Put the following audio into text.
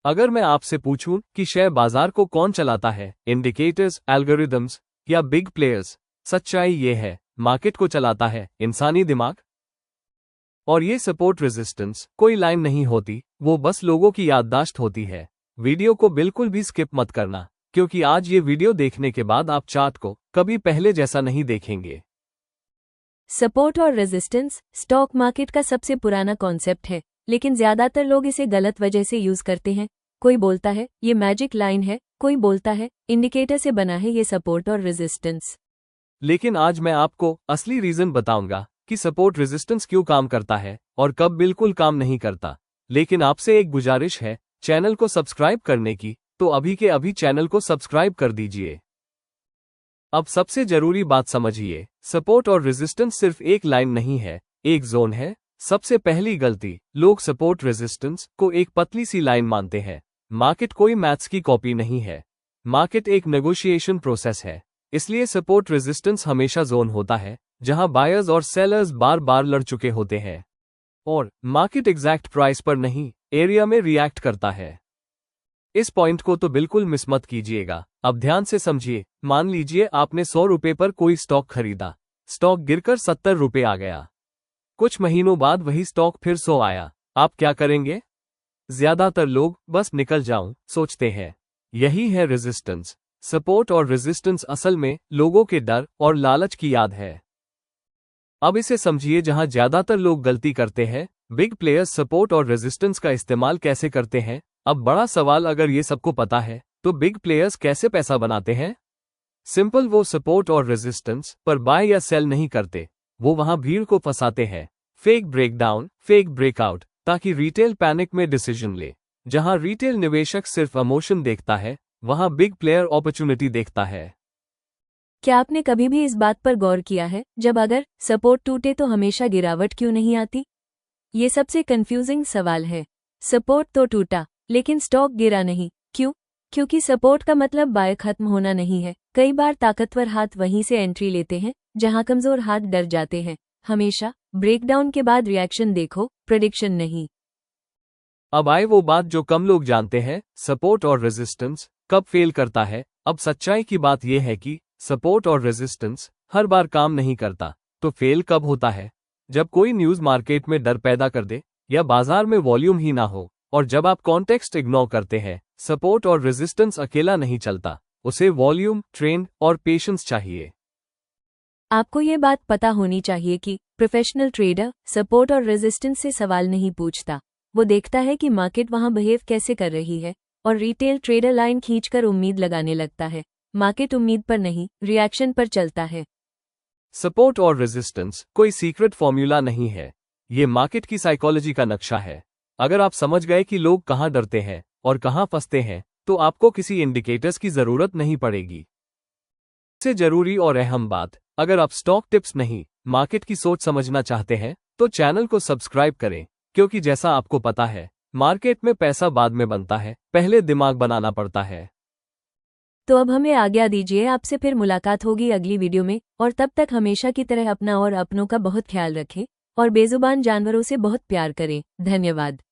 अगर मैं आपसे पूछूं कि शेयर बाजार को कौन चलाता है, इंडिकेटर्स, एल्गोरिदम्स या बिग प्लेयर्स, सच्चाई ये है, मार्केट को चलाता है इंसानी दिमाग। और ये सपोर्ट रेजिस्टेंस कोई लाइन नहीं होती, वो बस लोगों की याददाश्त होती है। वीडियो को बिल्कुल भी स्किप मत करना, क्योंकि आज ये वीडियो देखने के बाद आप चार्ट को कभी पहले जैसा नहीं देखेंगे। सपोर्ट और रेजिस्टेंस स्टॉक मार्केट का सबसे पुराना कॉन्सेप्ट है, लेकिन ज्यादातर लोग इसे गलत वजह से यूज करते हैं। कोई बोलता है ये मैजिक लाइन है, कोई बोलता है इंडिकेटर से बना है ये सपोर्ट और रेजिस्टेंस। लेकिन आज मैं आपको असली रीजन बताऊंगा कि सपोर्ट रेजिस्टेंस क्यों काम करता है और कब बिल्कुल काम नहीं करता। लेकिन आपसे एक गुजारिश है चैनल को सब्सक्राइब करने की, तो अभी के अभी चैनल को सब्सक्राइब कर दीजिए। अब सबसे जरूरी बात समझिए, सपोर्ट और रेजिस्टेंस सिर्फ एक लाइन नहीं है, एक जोन है। सबसे पहली गलती, लोग सपोर्ट रेजिस्टेंस को एक पतली सी लाइन मानते हैं। मार्केट कोई मैथ्स की कॉपी नहीं है, मार्केट एक नेगोशिएशन प्रोसेस है। इसलिए सपोर्ट रेजिस्टेंस हमेशा जोन होता है जहां बायर्स और सेलर्स बार बार लड़ चुके होते हैं, और मार्केट एग्जैक्ट प्राइस पर नहीं, एरिया में रिएक्ट करता है। इस पॉइंट को तो बिल्कुल मिस मत कीजिएगा। अब ध्यान से समझिए, मान लीजिए आपने 100 रुपए पर कोई स्टॉक खरीदा, स्टॉक गिरकर 70 रुपए आ गया। कुछ महीनों बाद वही स्टॉक फिर 100 आया, आप क्या करेंगे? ज्यादातर लोग बस निकल जाऊं सोचते हैं। यही है रेजिस्टेंस। सपोर्ट और रेजिस्टेंस असल में लोगों के डर और लालच की याद है। अब इसे समझिए जहां ज्यादातर लोग गलती करते हैं। बिग प्लेयर्स सपोर्ट और रेजिस्टेंस का इस्तेमाल कैसे करते हैं? अब बड़ा सवाल, अगर ये सबको पता है तो बिग प्लेयर्स कैसे पैसा बनाते हैं? सिंपल, वो सपोर्ट और रेजिस्टेंस पर बाय या सेल नहीं करते, वो वहां भीड़ को फंसाते हैं। फेक ब्रेकडाउन, फेक ब्रेकआउट, ताकि रिटेल पैनिक में डिसीजन ले। जहां रिटेल निवेशक सिर्फ इमोशन देखता है, वहां बिग प्लेयर अपॉर्चुनिटी देखता है। क्या आपने कभी भी इस बात पर गौर किया है, जब अगर सपोर्ट टूटे तो हमेशा गिरावट क्यों नहीं आती? ये सबसे कंफ्यूजिंग सवाल है। सपोर्ट तो टूटा लेकिन स्टॉक गिरा नहीं, क्यों? क्योंकि सपोर्ट का मतलब बाय खत्म होना नहीं है। कई बार ताकतवर हाथ वहीं से एंट्री लेते हैं जहां कमजोर हाथ डर जाते हैं। हमेशा ब्रेकडाउन के बाद रिएक्शन देखो, प्रेडिक्शन नहीं। अब आए वो बात जो कम लोग जानते हैं, सपोर्ट और रेजिस्टेंस कब फेल करता है। अब सच्चाई की बात यह है कि सपोर्ट और रेजिस्टेंस हर बार काम नहीं करता। तो फेल कब होता है? जब कोई न्यूज मार्केट में डर पैदा कर दे, या बाजार में वॉल्यूम ही ना हो, और जब आप कॉन्टेक्स्ट इग्नोर करते हैं। सपोर्ट और रेजिस्टेंस अकेला नहीं चलता, उसे वॉल्यूम, ट्रेंड और पेशेंस चाहिए। आपको ये बात पता होनी चाहिए कि प्रोफेशनल ट्रेडर सपोर्ट और रेजिस्टेंस से सवाल नहीं पूछता। वो देखता है कि मार्केट वहां बिहेव कैसे कर रही है, और रिटेल ट्रेडर लाइन खींचकर उम्मीद लगाने लगता है। मार्केट उम्मीद पर नहीं, रिएक्शन पर चलता है। सपोर्ट और रेजिस्टेंस कोई सीक्रेट फॉर्मूला नहीं है, ये मार्केट की साइकोलॉजी का नक्शा है। अगर आप समझ गए कि लोग कहां डरते हैं और कहां फंसते हैं, तो आपको किसी इंडिकेटर्स की जरूरत नहीं पड़ेगी। सबसे जरूरी और अहम बात, अगर आप स्टॉक टिप्स नहीं, मार्केट की सोच समझना चाहते हैं, तो चैनल को सब्सक्राइब करें। क्योंकि जैसा आपको पता है, मार्केट में पैसा बाद में बनता है, पहले दिमाग बनाना पड़ता है। तो अब हमें आज्ञा दीजिए, आपसे फिर मुलाकात होगी अगली वीडियो में। और तब तक हमेशा की तरह अपना और अपनों का बहुत ख्याल रखें, और बेजुबान जानवरों से बहुत प्यार करें। धन्यवाद।